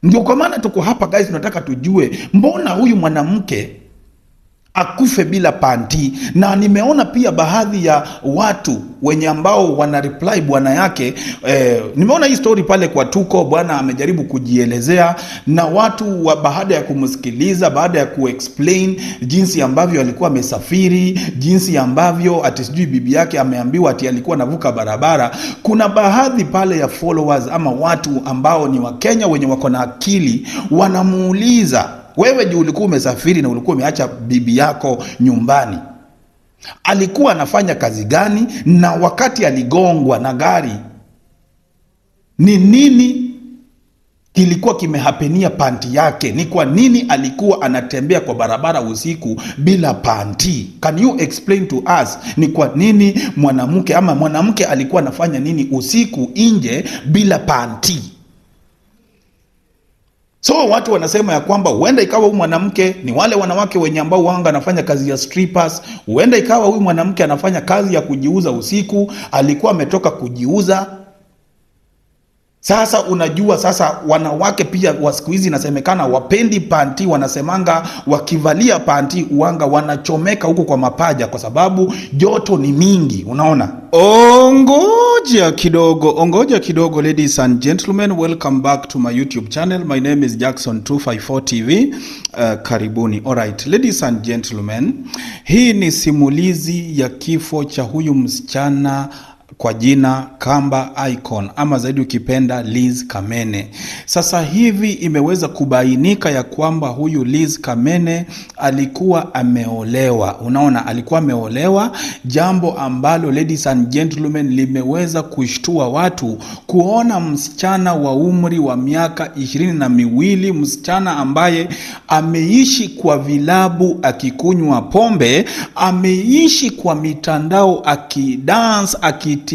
Ndio kwa maana tuko hapa guys, tunataka tujue mbona huyu mwanamke akufe bila panti. Na nimeona pia baadhi ya watu wenye ambao wana reply bwana yake. Nimeona hii story pale kwa Tuko, bwana amejaribu kujielezea na watu wa baada ya kumsikiliza, baada ya kuexplain jinsi ambavyo alikuwa amesafiri, jinsi ambavyo ati sijui bibi yake ameambiwa ati alikuwa anavuka barabara. Kuna baadhi pale ya followers ama watu ambao ni wa Kenya wenye wako na akili, wanamuuliza, wewe juu ulikuwa umesafiri na ulikuwa umeacha bibi yako nyumbani, alikuwa anafanya kazi gani? Na wakati aligongwa na gari, ni nini kilikuwa kimehapenia panti yake? Ni kwa nini alikuwa anatembea kwa barabara usiku bila panti? Can you explain to us ni kwa nini mwanamke alikuwa anafanya nini usiku nje bila panti? So watu wanasema ya kwamba huenda ikawa huyu mwanamke ni wale wanawake wenye ambao wanga anafanya kazi ya strippers. Huenda ikawa huyu mwanamke anafanya kazi ya kujiuza usiku, alikuwa ametoka kujiuza. Sasa unajua, sasa wanawake pia wa siku hizi inasemekana wapendi panti, wanasemanga wakivalia panti uanga wanachomeka huko kwa mapaja kwa sababu joto ni mingi, unaona? Ongoja kidogo ladies and gentlemen, welcome back to my YouTube channel. My name is Jackson 254 TV. Karibuni. Alright, ladies and gentlemen, hii ni simulizi ya kifo cha huyu msichana kwa jina Kamba Icon, ama zaidi ukipenda Liz Kamene. Sasa hivi imeweza kubainika ya kwamba huyu Liz Kamene alikuwa ameolewa. Unaona, alikuwa ameolewa, jambo ambalo ladies and gentlemen limeweza kushtua watu kuona msichana wa umri wa miaka 22, msichana ambaye ameishi kwa vilabu akikunywa pombe, ameishi kwa mitandao akidance, akitingisha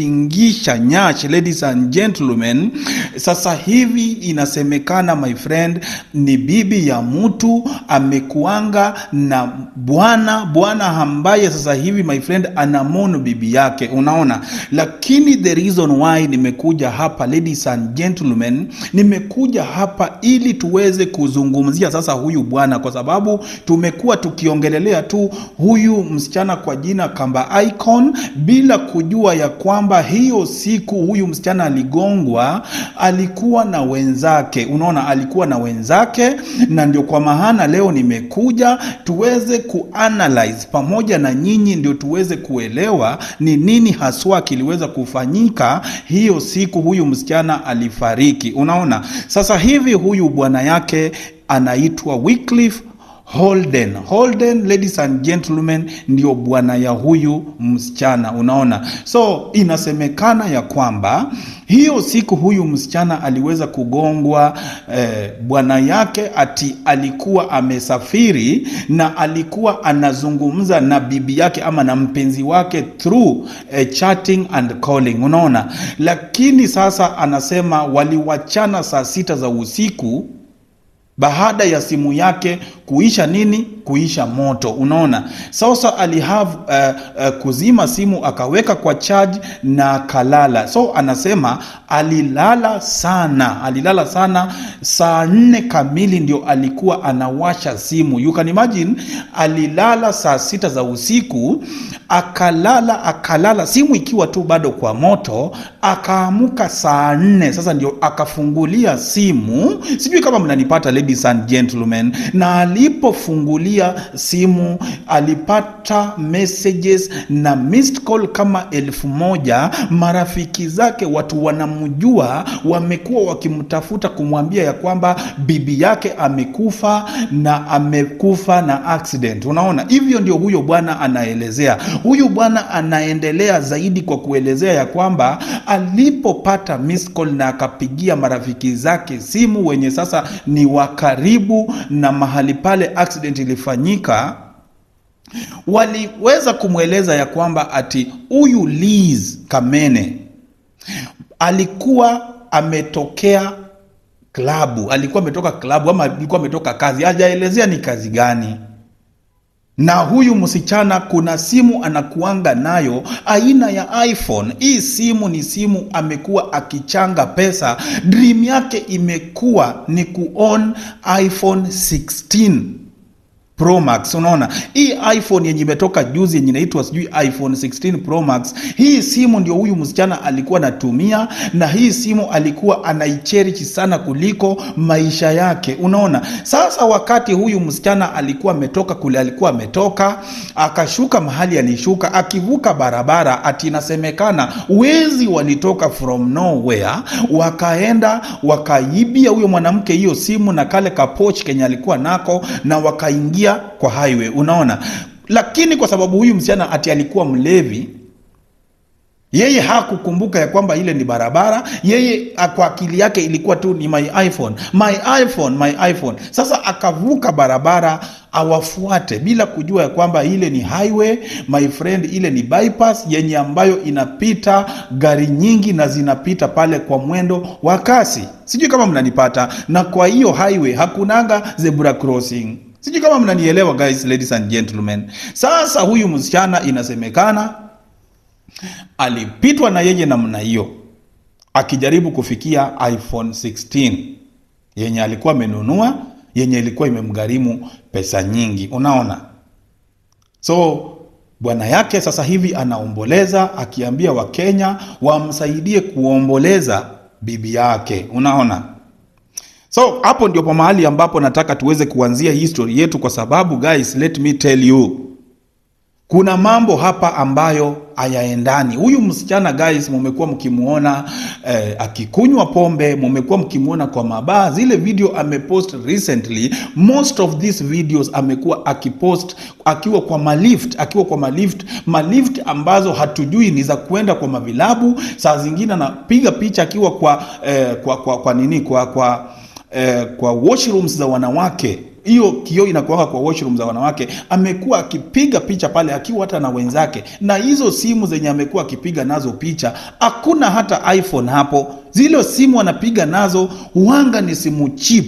nyashi. Ladies and gentlemen, sasa hivi inasemekana my friend ni bibi ya mtu amekuanga na bwana ambaye sasa hivi my friend anamono bibi yake, unaona. Lakini the reason why nimekuja hapa ladies and gentlemen, nimekuja hapa ili tuweze kuzungumzia sasa huyu bwana, kwa sababu tumekuwa tukiongelelea tu huyu msichana kwa jina Kamba Icon bila kujua ya kwamba hiyo siku huyu msichana aligongwa alikuwa na wenzake, unaona, alikuwa na wenzake. Na ndio kwa maana leo nimekuja tuweze kuanalyze pamoja na nyinyi, ndio tuweze kuelewa ni nini haswa kiliweza kufanyika hiyo siku huyu msichana alifariki, unaona. Sasa hivi huyu bwana yake anaitwa Wycliffe Holden, ladies and gentlemen, ndio bwana ya huyu msichana, unaona. So inasemekana ya kwamba hiyo siku huyu msichana aliweza kugongwa, bwana yake ati alikuwa amesafiri na alikuwa anazungumza na bibi yake ama na mpenzi wake through chatting and calling, unaona. Lakini sasa anasema waliwachana saa 6 za usiku baada ya simu yake kuisha moto, unaona. Sasa alihave kuzima simu, akaweka kwa charge na kalala. So anasema alilala sana, saa 4 kamili ndio alikuwa anawasha simu. You can imagine, alilala saa 6 za usiku, akalala simu ikiwa tu bado kwa moto, akaamuka saa 4. Sasa ndio akafungulia simu. Sijui kama mnanipata ladies and gentlemen. Na alipofungulia simu alipata messages na missed call kama 1000. Marafiki zake, watu wanamjua, wamekuwa wakimtafuta kumwambia ya kwamba bibi yake amekufa na accident, unaona. Hivyo ndio huyo bwana anaelezea. Huyu bwana anaendelea zaidi kwa kuelezea ya kwamba alipopata missed call na akapigia marafiki zake simu wenye sasa ni wakaribu na mahali pale accident ilifanyika, waliweza kumweleza ya kwamba ati huyu Liz Kamene alikuwa ametokea klabu, alikuwa ametoka klabu ama alikuwa ametoka kazi, hajaelezea ni kazi gani. Na huyu msichana kuna simu anakuanga nayo aina ya iPhone. Hii simu ni simu amekuwa akichanga pesa. Dream yake imekuwa ni kuown iPhone 16 Pro Max. Unaona, hii iPhone yenye imetoka juzi yenye inaitwa sijui iPhone 16 Pro Max, hii simu ndio huyu msichana alikuwa anatumia, na hii simu alikuwa anaicherish sana kuliko maisha yake. Unaona, sasa wakati huyu msichana alikuwa ametoka kule, alikuwa ametoka akashuka mahali alishuka, akivuka barabara, ati inasemekana wezi walitoka from nowhere wakaenda wakaibia huyo mwanamke hiyo simu na kale kapochi kenye alikuwa nako, na wakaingia kwa highway. Unaona, lakini kwa sababu huyu msichana ati alikuwa mlevi, yeye hakukumbuka ya kwamba ile ni barabara. Yeye kwa akili yake ilikuwa tu ni my iPhone, my iPhone, my iPhone. Sasa akavuka barabara awafuate bila kujua ya kwamba ile ni highway, my friend, ile ni bypass yenye ambayo inapita gari nyingi na zinapita pale kwa mwendo wa kasi. Sijui kama mnanipata. Na kwa hiyo highway hakunanga zebra crossing. Sijui kama mnanielewa guys, ladies and gentlemen. Sasa huyu msichana inasemekana alipitwa na yeye namna hiyo akijaribu kufikia iPhone 16 yenye alikuwa amenunua, yenye ilikuwa imemgharimu pesa nyingi. Unaona, so bwana yake sasa hivi anaomboleza akiambia Wakenya wamsaidie kuomboleza bibi yake. Unaona, so hapo ndio pa mahali ambapo nataka tuweze kuanzia history yetu, kwa sababu guys, let me tell you, kuna mambo hapa ambayo hayaendani. Huyu msichana guys, mumekuwa mkimuona akikunywa pombe, mumekuwa mkimuona kwa mabaa. Zile video amepost recently, most of these videos amekuwa akipost akiwa kwa malift ambazo hatujui ni za kuenda kwa mavilabu. Saa zingine anapiga picha akiwa kwa washrooms za wanawake. Hiyo kioo inakuwa kwa washroom za wanawake. Amekuwa akipiga picha pale akiwa hata na wenzake, na hizo simu zenye amekuwa akipiga nazo picha, hakuna hata iPhone hapo. Zile simu anapiga nazo huanga ni simu cheap.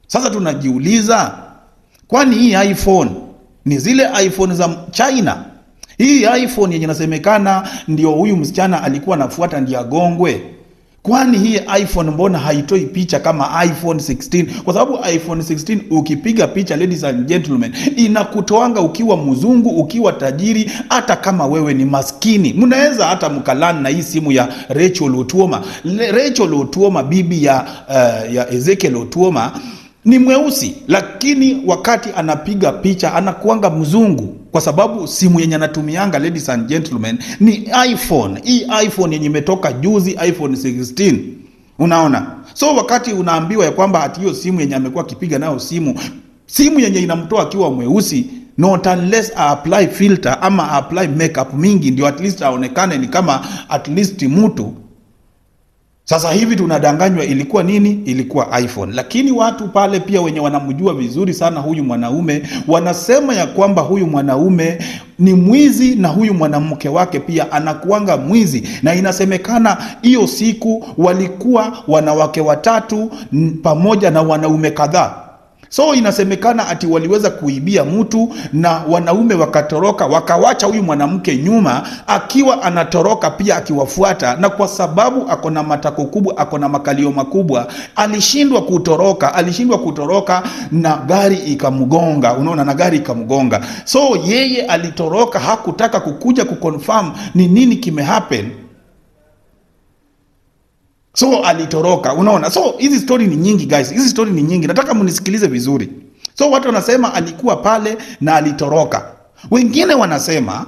Sasa tunajiuliza, kwani hii iPhone ni zile iPhone za China? Hii iPhone yenye nasemekana ndio huyu msichana alikuwa anafuata ndio agongwe. Kwani hii iPhone mbona haitoi picha kama iPhone 16? Kwa sababu iPhone 16 ukipiga picha, ladies and gentlemen, inakutoanga ukiwa mzungu, ukiwa tajiri, hata kama wewe ni maskini. Mnaweza hata mkalani na hii simu ya Rachel Otuoma. Rachel Otuoma, bibi ya Ezekiel Otuoma, ni mweusi, lakini wakati anapiga picha anakuanga mzungu, kwa sababu simu yenye anatumianga, ladies and gentlemen, ni iPhone. Hii iPhone yenye imetoka juzi, iPhone 16. Unaona, so wakati unaambiwa ya kwamba ati hiyo simu yenye amekuwa akipiga nayo simu yenye inamtoa akiwa mweusi, not unless apply filter ama apply makeup mingi ndio at least aonekane ni kama at least mtu. Sasa hivi tunadanganywa ilikuwa nini? Ilikuwa iPhone. Lakini watu pale pia wenye wanamjua vizuri sana huyu mwanaume, wanasema ya kwamba huyu mwanaume ni mwizi, na huyu mwanamke wake pia anakuanga mwizi. Na inasemekana hiyo siku walikuwa wanawake watatu pamoja na wanaume kadhaa. So inasemekana ati waliweza kuibia mtu na wanaume wakatoroka, wakawacha huyu mwanamke nyuma akiwa anatoroka pia akiwafuata. Na kwa sababu akona matako kubwa, akona makalio makubwa, alishindwa kutoroka na gari ikamgonga. Unaona, na gari ikamgonga. So yeye alitoroka, hakutaka kukuja kuconfirm ni nini kimehappen. So alitoroka. Unaona, so hizi story ni nyingi guys, hizi story ni nyingi, nataka munisikilize vizuri. So watu wanasema alikuwa pale na alitoroka. Wengine wanasema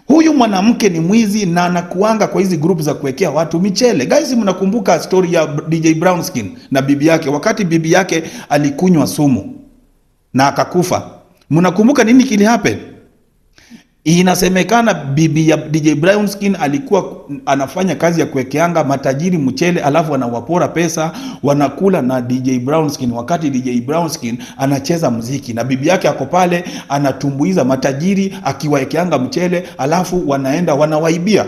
huyu mwanamke ni mwizi na anakuanga kwa hizi group za kuwekea watu michele. Guys, mnakumbuka story ya DJ Brownskin na bibi yake, wakati bibi yake alikunywa sumu na akakufa? Mnakumbuka nini kili happen? Inasemekana bibi ya DJ Brownskin alikuwa anafanya kazi ya kuwekeanga matajiri mchele, alafu anawapora pesa, wanakula na DJ Brownskin, wakati DJ Brownskin anacheza muziki na bibi yake ako pale anatumbuiza matajiri akiwaekeanga mchele, alafu wanaenda wanawaibia.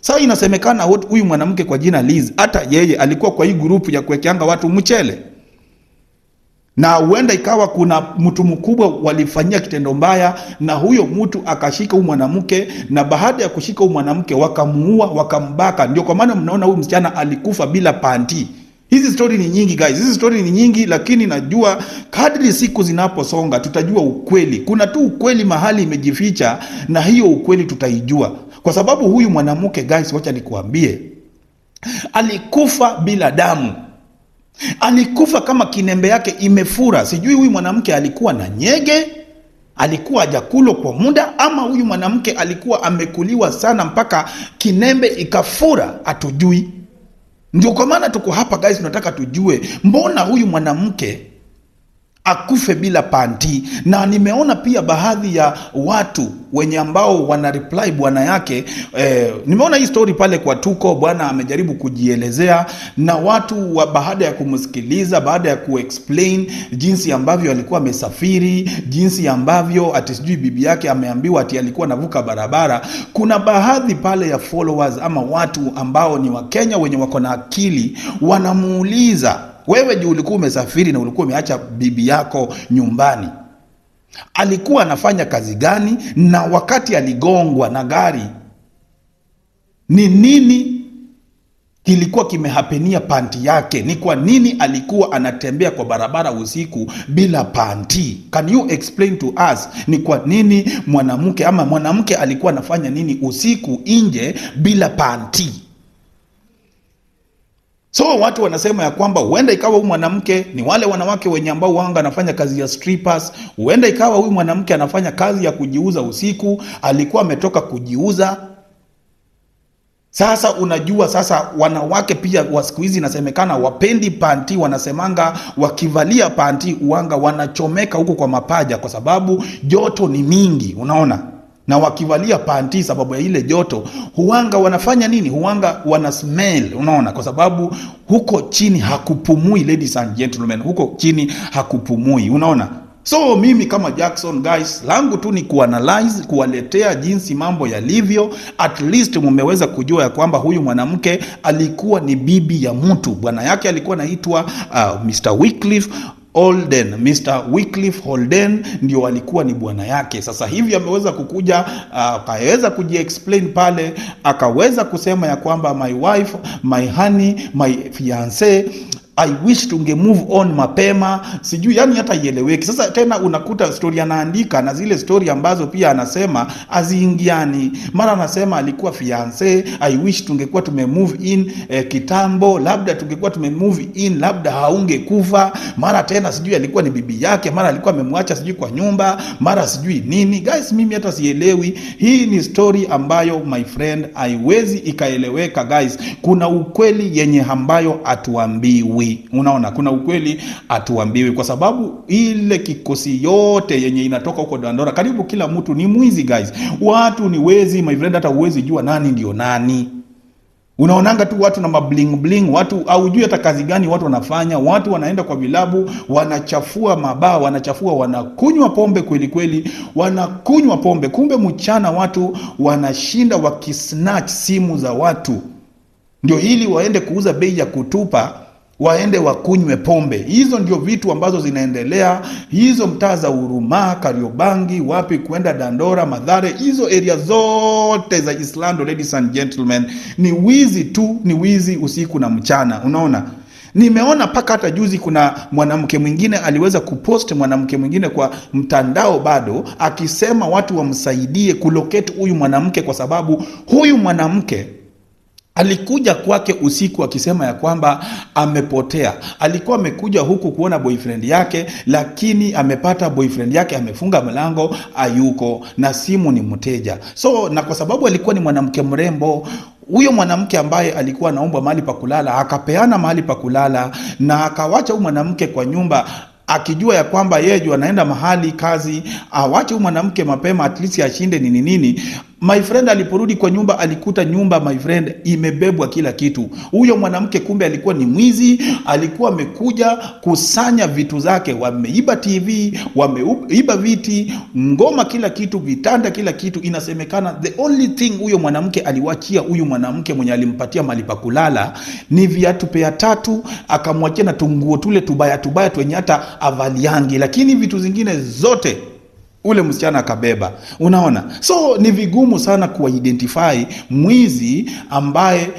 Sasa inasemekana huyu mwanamke kwa jina Liz, hata yeye alikuwa kwa hii group ya kuwekeanga watu mchele. na huenda ikawa kuna mtu mkubwa walifanyia kitendo mbaya, na huyo mtu akashika huyu mwanamke, na baada ya kushika huyu mwanamke wakamuua, wakambaka. Ndio kwa maana mnaona huyu msichana alikufa bila panti. Hizi story ni nyingi guys, hizi story ni nyingi, lakini najua kadri siku zinaposonga tutajua ukweli. Kuna tu ukweli mahali imejificha, na hiyo ukweli tutaijua, kwa sababu huyu mwanamke guys, wacha nikuambie, alikufa bila damu. Alikufa kama kinembe yake imefura. Sijui huyu mwanamke alikuwa na nyege, alikuwa hajakulwa kwa muda, ama huyu mwanamke alikuwa amekuliwa sana mpaka kinembe ikafura, hatujui. Ndio kwa maana tuko hapa guys, tunataka tujue mbona huyu mwanamke akufe bila panti. Na nimeona pia baadhi ya watu wenye ambao wana reply bwana yake. Nimeona hii story pale kwa Tuko, bwana amejaribu kujielezea, na watu wa baada ya kumsikiliza, baada ya kuexplain jinsi ambavyo alikuwa amesafiri, jinsi ambavyo ati sijui bibi yake ameambiwa ati alikuwa anavuka barabara, kuna baadhi pale ya followers ama watu ambao ni wa Kenya wenye wako na akili, wanamuuliza, wewe juu ulikuwa umesafiri na ulikuwa umeacha bibi yako nyumbani, alikuwa anafanya kazi gani? Na wakati aligongwa na gari, ni nini kilikuwa kimehapenia panti yake? Ni kwa nini alikuwa anatembea kwa barabara usiku bila panti? Can you explain to us ni kwa nini mwanamke alikuwa anafanya nini usiku nje bila panti? So watu wanasema ya kwamba huenda ikawa huyu mwanamke ni wale wanawake wenye ambao wanga anafanya kazi ya strippers. Huenda ikawa huyu mwanamke anafanya kazi ya kujiuza usiku, alikuwa ametoka kujiuza. Sasa unajua, sasa wanawake pia wa siku hizi inasemekana wapendi panti, wanasemanga wakivalia panti uanga wanachomeka huko kwa mapaja kwa sababu joto ni mingi, unaona? Na wakivalia panti sababu ya ile joto, huanga wanafanya nini? Huanga wana smell, unaona? Kwa sababu huko chini hakupumui, ladies and gentlemen, huko chini hakupumui, unaona? So mimi kama Jackson guys, langu tu ni kuanalyze, kuwaletea jinsi mambo yalivyo. At least mmeweza kujua ya kwamba huyu mwanamke alikuwa ni bibi ya mtu. Bwana yake alikuwa anaitwa Mr. Wycliffe Holden. Mr. Wycliffe Holden ndio alikuwa ni bwana yake. Sasa hivi ameweza kukuja, akaweza kujiexplain pale, akaweza kusema ya kwamba my wife, my honey, my fiancé, I wish tunge move on mapema. Sijui yani hata ieleweki. Sasa tena unakuta story anaandika na zile story ambazo pia anasema aziingiani. Mara anasema alikuwa fiancé, I wish tungekuwa move in kitambo, labda tungekuwa move in, labda haungekufa. Mara tena sijui alikuwa ni bibi yake, mara alikuwa amemwacha sijui kwa nyumba, mara sijui nini. Guys, mimi hata sielewi. Hii ni story ambayo my friend haiwezi ikaeleweka guys. Kuna ukweli yenye ambayo atuambiwi. Unaona, kuna ukweli atuambiwi, kwa sababu ile kikosi yote yenye inatoka huko Dandora, karibu kila mtu ni mwizi guys. Watu ni wezi my friend, hata uwezi jua nani ndio nani. Unaonanga tu watu na mabling bling, watu haujui hata kazi gani watu wanafanya. Watu wanaenda kwa vilabu, wanachafua mabaa, wanakunywa pombe kweli kweli, wanakunywa pombe. Kumbe mchana watu wanashinda wakisnatch simu za watu, ndio ili waende kuuza bei ya kutupa, waende wakunywe pombe. Hizo ndio vitu ambazo zinaendelea. Hizo mtaa za Huruma, Kariobangi, wapi kuenda Dandora, Mathare, hizo area zote za Islando, ladies and gentlemen, ni wizi tu, ni wizi usiku na mchana, unaona? Nimeona paka hata juzi kuna mwanamke mwingine aliweza kupost mwanamke mwingine kwa mtandao bado, akisema watu wamsaidie kulocate huyu mwanamke, kwa sababu huyu mwanamke alikuja kwake usiku akisema ya kwamba amepotea. Alikuwa amekuja huku kuona boyfriend yake, lakini amepata boyfriend yake amefunga mlango, hayuko na simu ni mteja. So na kwa sababu alikuwa ni mwanamke mrembo, huyo mwanamke ambaye alikuwa anaomba mahali pa kulala, akapeana mahali pa kulala na akawacha huyo mwanamke kwa nyumba, akijua ya kwamba yeye anaenda mahali kazi, awache huyo mwanamke mapema at least ashinde nini. My friend aliporudi kwa nyumba alikuta nyumba, my friend, imebebwa kila kitu. Huyo mwanamke kumbe alikuwa ni mwizi, alikuwa amekuja kusanya vitu zake. Wameiba TV, wameiba viti, ngoma, kila kitu, vitanda, kila kitu. Inasemekana the only thing huyo mwanamke aliwachia huyo mwanamke mwenye alimpatia mahali pa kulala ni viatu pea 3, akamwachia na tunguo tule tubaya twenye hata avaliangi, lakini vitu zingine zote ule msichana akabeba. Unaona? So ni vigumu sana kuidentify mwizi ambaye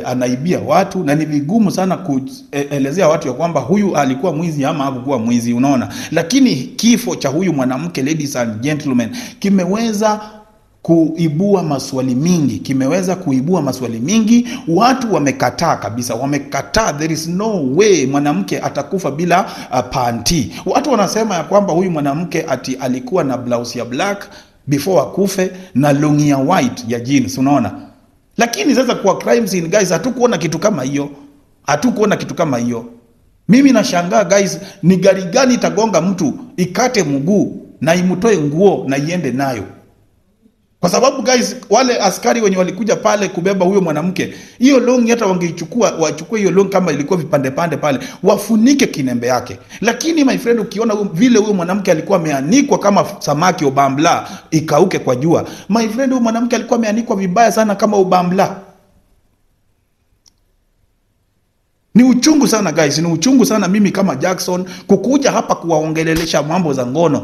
anaibia watu, na ni vigumu sana kuelezea watu ya kwamba huyu alikuwa mwizi ama hakuwa mwizi. Unaona? Lakini kifo cha huyu mwanamke, ladies and gentlemen, kimeweza kuibua maswali mingi. Watu wamekataa kabisa, wamekataa. There is no way mwanamke atakufa bila panty. Watu wanasema ya kwamba huyu mwanamke ati alikuwa na blouse ya black before akufe na longi ya white ya jeans. Unaona? Lakini sasa kwa crime scene, guys, hatukuona kitu kama hiyo. Mimi nashangaa, guys, ni gari gani itagonga mtu ikate mguu na imtoe nguo na iende nayo? Kwa sababu, guys, wale askari wenye walikuja pale kubeba huyo mwanamke, hiyo longi hata wachukue hiyo longi kama ilikuwa vipande pale, wafunike kinembe yake. Lakini my friend, ukiona vile huyo mwanamke alikuwa ameanikwa kama samaki obambla ikauke kwa jua. My friend, huyo mwanamke alikuwa ameanikwa vibaya sana kama obambla. Ni uchungu sana, guys, ni uchungu sana mimi kama Jackson kukuja hapa kuwaongelelesha mambo za ngono,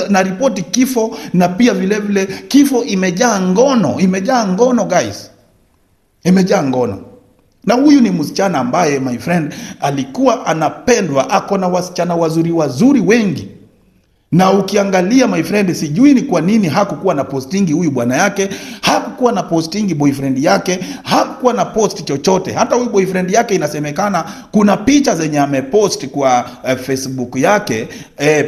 na ripoti kifo, na pia vile kifo imejaa ngono, guys. Imejaa ngono. Na huyu ni msichana ambaye, my friend, alikuwa anapendwa, ako na wasichana wazuri wengi. Na ukiangalia, my friend, sijui ni kwa nini hakukuwa na postingi huyu bwana yake, hakukuwa na postingi boyfriend yake, hakukuwa na post chochote. Hata huyu boyfriend yake inasemekana kuna picha zenye amepost kwa Facebook yake,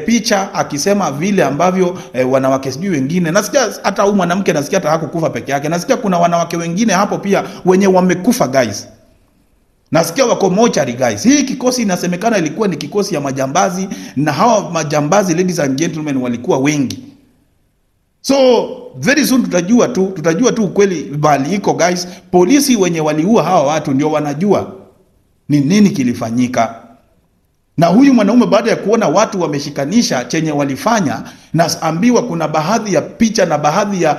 picha akisema vile ambavyo wanawake sijui wengine. Nasikia hata huyu mwanamke, nasikia hata hakukufa peke yake. Nasikia kuna wanawake wengine hapo pia wenye wamekufa, guys. Nasikia wako mochari, guys. Hii kikosi inasemekana ilikuwa ni kikosi ya majambazi, na hawa majambazi, ladies and gentlemen, walikuwa wengi. So very soon tutajua tu ukweli bali iko, guys. Polisi wenye waliua hawa watu ndio wanajua ni nini kilifanyika. Na huyu mwanaume baada ya kuona watu wameshikanisha chenye walifanya, na ambiwa kuna baadhi ya picha na baadhi ya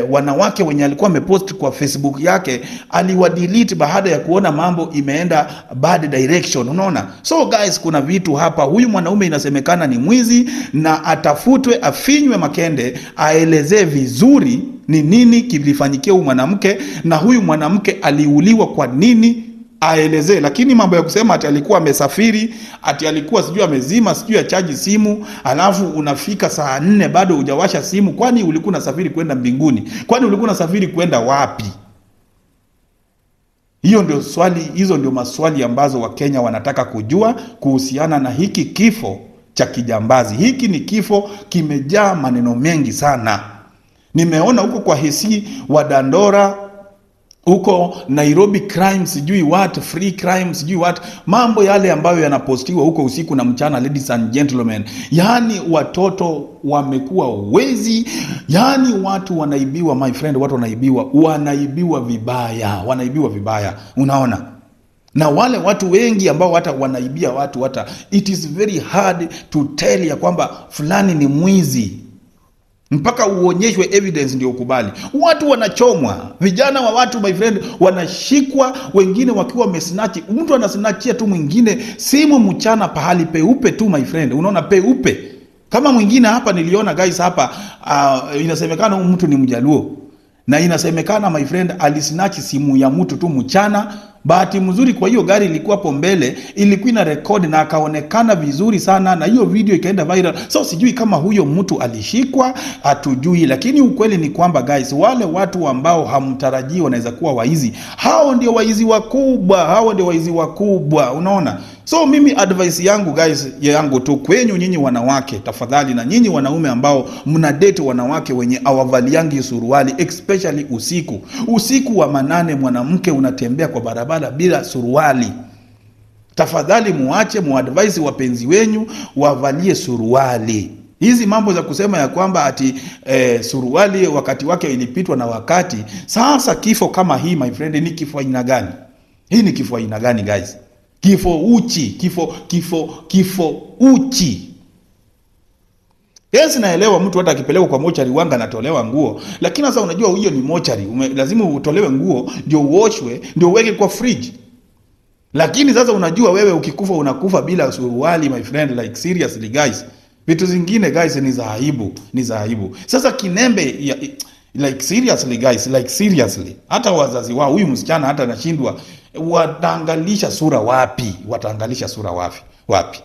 wanawake wenye alikuwa amepost kwa Facebook yake, aliwadelete baada ya kuona mambo imeenda bad direction. Unaona? So, guys, kuna vitu hapa. Huyu mwanaume inasemekana ni mwizi, na atafutwe, afinywe makende, aelezee vizuri ni nini kilifanyikia huyu mwanamke, na huyu mwanamke aliuliwa kwa nini, aelezee. Lakini mambo ya kusema ati alikuwa amesafiri, ati alikuwa sijui amezima sijui achaji simu, alafu unafika saa 4 bado hujawasha simu, kwani ulikuwa unasafiri kwenda mbinguni? Kwani ulikuwa unasafiri kwenda wapi? Hizo ndio maswali ambazo Wakenya wanataka kujua kuhusiana na hiki kifo cha kijambazi. Hiki ni kifo kimejaa maneno mengi sana. Nimeona huko kwa Hesi wa Dandora, huko Nairobi crime sijui what, free crime sijui what, mambo yale ambayo yanapostiwa huko usiku na mchana, ladies and gentlemen. Yani watoto wamekuwa wezi, yani watu wanaibiwa, my friend, watu wanaibiwa vibaya, unaona? Na wale watu wengi ambao hata wanaibia watu, it is very hard to tell ya kwamba fulani ni mwizi mpaka uonyeshwe evidence ndio ukubali. Watu wanachomwa, vijana wa watu, my friend, wanashikwa, wengine wakiwa wamesnatch. Mtu anasnatchia tu mwingine simu mchana pahali peupe tu, my friend. Unaona, peupe. Kama mwingine hapa niliona, guys, hapa inasemekana mtu ni Mjaluo, na inasemekana, my friend, alisnatch simu ya mtu tu mchana. Bahati mzuri kwa hiyo gari ilikuwa hapo mbele, ilikuwa ina record na akaonekana vizuri sana, na hiyo video ikaenda viral. So sijui kama huyo mtu alishikwa, hatujui. Lakini ukweli ni kwamba, guys, wale watu ambao hamtarajii wanaweza kuwa waizi, hao ndio waizi wakubwa, unaona? So mimi advice yangu, guys, yangu tu kwenyu nyinyi wanawake, tafadhali, na nyinyi wanaume ambao mnadate wanawake wenye awavaliangi suruali, especially usiku wa manane, mwanamke unatembea kwa barabara bila suruali, tafadhali muadvise wapenzi wenyu wavalie suruali. Hizi mambo za kusema ya kwamba ati suruali wakati wake ilipitwa na wakati. Sasa kifo kama hii my friend ni kifo aina gani? Hii ni kifo aina gani guys? Kifo uchi, kifo uchi. Yes, naelewa mtu hata akipelekwa kwa mochari wanga anatolewa nguo, lakini sasa unajua hiyo ni mochari, lazima utolewe nguo ndio uoshwe ndio uweke kwa fridge. Lakini sasa unajua wewe ukikufa unakufa bila suruali my friend, like seriously guys. Vitu zingine guys ni za aibu, ni za aibu. Sasa kinembe ya, like seriously guys, like seriously. Hata wazazi wao huyu msichana hata anashindwa wataangalisha sura wapi? Wataangalisha sura wapi?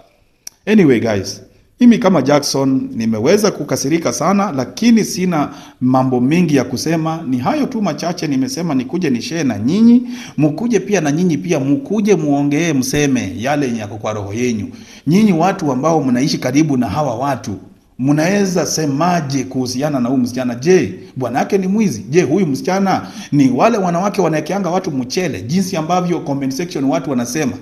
Anyway guys, mimi kama Jackson nimeweza kukasirika sana, lakini sina mambo mengi ya kusema. Ni hayo tu machache nimesema nikuje ni share na nyinyi, mkuje pia na nyinyi pia mkuje muongee, mseme yale yako kwa roho yenu. Nyinyi watu ambao mnaishi karibu na hawa watu, mnaweza semaje kuhusiana na huyu msichana? Je, bwanake ni mwizi? Je, huyu msichana ni wale wanawake wanaekeanga watu mchele, jinsi ambavyo comment section watu wanasema?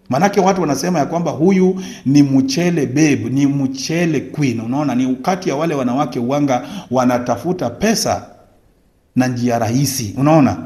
Manake watu wanasema ya kwamba huyu ni mchele babe, ni mchele queen. Unaona, ni ukati ya wale wanawake uwanga wanatafuta pesa na njia rahisi. Unaona,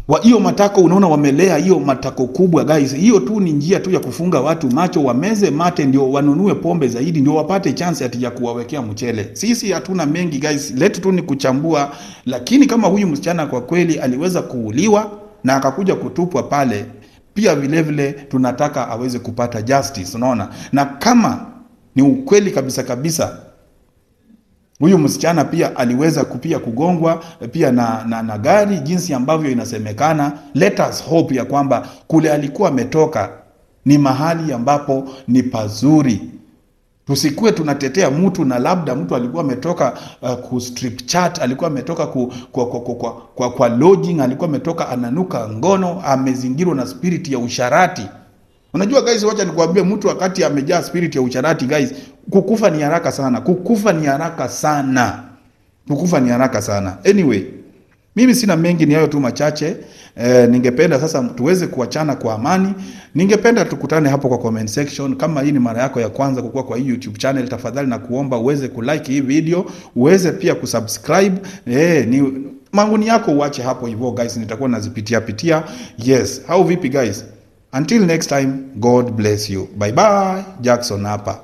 wa hiyo matako, unaona wamelea hiyo matako kubwa guys. Hiyo tu ni njia tu ya kufunga watu macho, wameze mate ndio wanunue pombe zaidi, ndio wapate chance ati ya kuwawekea mchele. Sisi hatuna mengi guys, letu tu ni kuchambua. Lakini kama huyu msichana kwa kweli aliweza kuuliwa na akakuja kutupwa pale, pia vile tunataka aweze kupata justice. Unaona, na kama ni ukweli kabisa huyu msichana pia aliweza kupia kugongwa pia na gari jinsi ambavyo inasemekana, let us hope ya kwamba kule alikuwa ametoka ni mahali ambapo ni pazuri. Tusikue tunatetea mtu na labda mtu alikuwa ametoka ku strip chat, alikuwa ametoka kwa lodging, alikuwa ametoka ananuka ngono, amezingirwa na spirit ya usharati. Unajua guys, wacha nikwambie, mtu wakati amejaa spirit ya usharati guys, kukufa ni haraka sana. Anyway, mimi sina mengi, ni hayo tu machache. Ningependa sasa tuweze kuachana kwa amani. Ningependa tukutane hapo kwa comment section. Kama hii ni mara yako ya kwanza kukua kwa hii YouTube channel, tafadhali na kuomba uweze kulike hii video, uweze pia kusubscribe. Ni manguni yako uache hapo hivyo guys, nitakuwa nazipitia. Yes, how vipi guys? Until next time, God bless you. Bye bye. Jackson hapa.